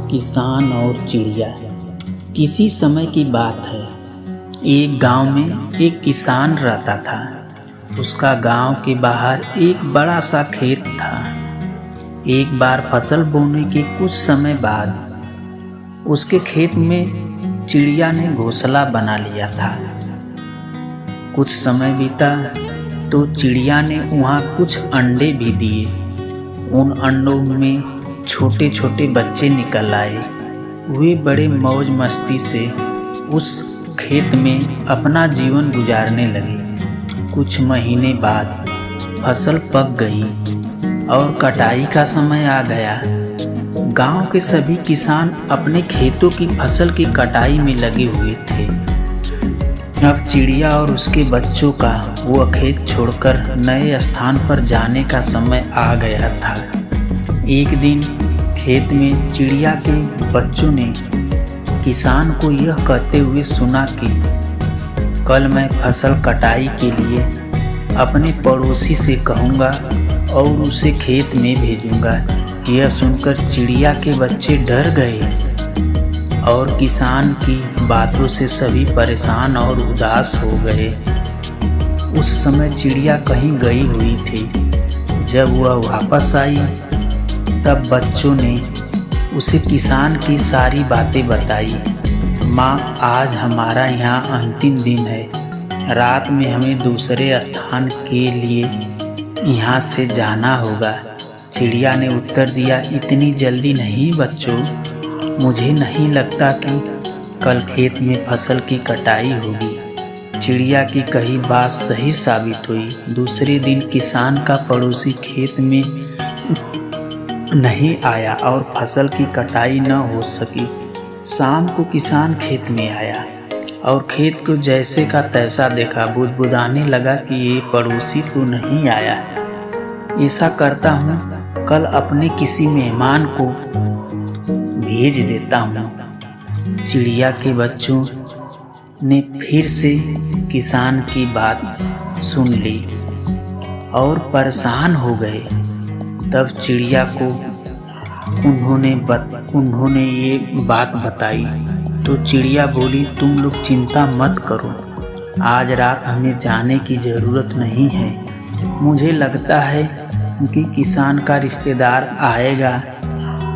किसान और चिड़िया। किसी समय की बात है, एक गांव में एक किसान रहता था। उसका गांव के बाहर एक बड़ा सा खेत था। एक बार फसल बोने के कुछ समय बाद उसके खेत में चिड़िया ने घोंसला बना लिया था। कुछ समय बीता तो चिड़िया ने वहाँ कुछ अंडे भी दिए। उन अंडों में छोटे छोटे बच्चे निकल आए। वे बड़े मौज मस्ती से उस खेत में अपना जीवन गुजारने लगे। कुछ महीने बाद फसल पक गई और कटाई का समय आ गया। गांव के सभी किसान अपने खेतों की फसल की कटाई में लगे हुए थे। अब चिड़िया और उसके बच्चों का वह खेत छोड़कर नए स्थान पर जाने का समय आ गया था। एक दिन खेत में चिड़िया के बच्चों ने किसान को यह कहते हुए सुना कि कल मैं फसल कटाई के लिए अपने पड़ोसी से कहूँगा और उसे खेत में भेजूँगा। यह सुनकर चिड़िया के बच्चे डर गए और किसान की बातों से सभी परेशान और उदास हो गए। उस समय चिड़िया कहीं गई हुई थी। जब वह वापस आई तब बच्चों ने उसे किसान की सारी बातें बताई। माँ, आज हमारा यहाँ अंतिम दिन है। रात में हमें दूसरे स्थान के लिए यहाँ से जाना होगा। चिड़िया ने उत्तर दिया, इतनी जल्दी नहीं बच्चों, मुझे नहीं लगता कि कल खेत में फसल की कटाई होगी। चिड़िया की कही बात सही साबित हुई। दूसरे दिन किसान का पड़ोसी खेत में नहीं आया और फसल की कटाई न हो सकी। शाम को किसान खेत में आया और खेत को जैसे का तैसा देखा। बुदबुदाने लगा कि ये पड़ोसी तो नहीं आया। ऐसा करता हूँ, कल अपने किसी मेहमान को भेज देता हूँ। चिड़िया के बच्चों ने फिर से किसान की बात सुन ली और परेशान हो गए। तब चिड़िया को उन्होंने ये बात बताई तो चिड़िया बोली, तुम लोग चिंता मत करो, आज रात हमें जाने की ज़रूरत नहीं है। मुझे लगता है कि किसान का रिश्तेदार आएगा।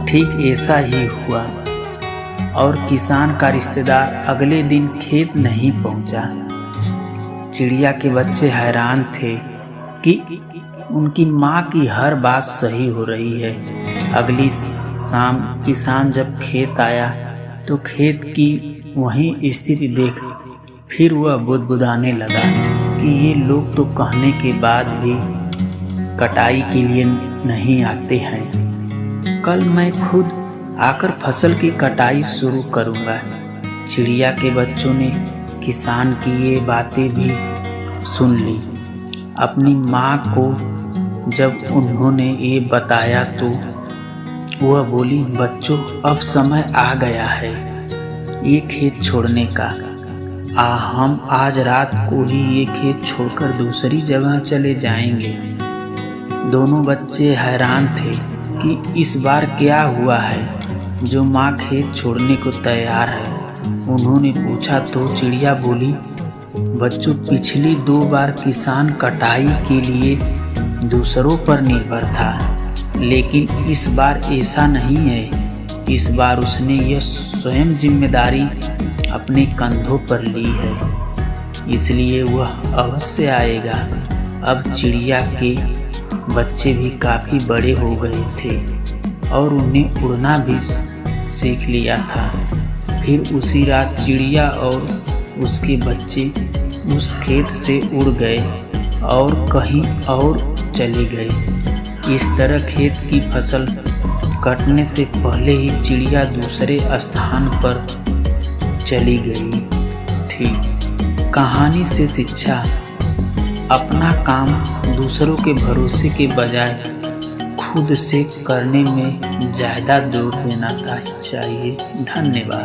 ठीक ऐसा ही हुआ और किसान का रिश्तेदार अगले दिन खेत नहीं पहुंचा। चिड़िया के बच्चे हैरान थे कि उनकी माँ की हर बात सही हो रही है। अगली शाम किसान जब खेत आया तो खेत की वही स्थिति देख फिर वह बुदबुदाने लगा कि ये लोग तो कहने के बाद भी कटाई के लिए नहीं आते हैं। कल मैं खुद आकर फसल की कटाई शुरू करूँगा। चिड़िया के बच्चों ने किसान की ये बातें भी सुन ली। अपनी माँ को जब उन्होंने ये बताया तो वह बोली, बच्चों, अब समय आ गया है ये खेत छोड़ने का। हम आज रात को ही ये खेत छोड़कर दूसरी जगह चले जाएंगे। दोनों बच्चे हैरान थे कि इस बार क्या हुआ है जो माँ खेत छोड़ने को तैयार है। उन्होंने पूछा तो चिड़िया बोली, बच्चों, पिछली 2 बार किसान कटाई के लिए दूसरों पर निर्भर था, लेकिन इस बार ऐसा नहीं है। इस बार उसने यह स्वयं जिम्मेदारी अपने कंधों पर ली है, इसलिए वह अवश्य आएगा। अब चिड़िया के बच्चे भी काफ़ी बड़े हो गए थे और उन्हें उड़ना भी सीख लिया था। फिर उसी रात चिड़िया और उसके बच्चे उस खेत से उड़ गए और कहीं और चले गए। इस तरह खेत की फसल कटने से पहले ही चिड़िया दूसरे स्थान पर चली गई थी। कहानी से शिक्षा, अपना काम दूसरों के भरोसे के बजाय खुद से करने में ज़्यादा जोर देना चाहिए। धन्यवाद।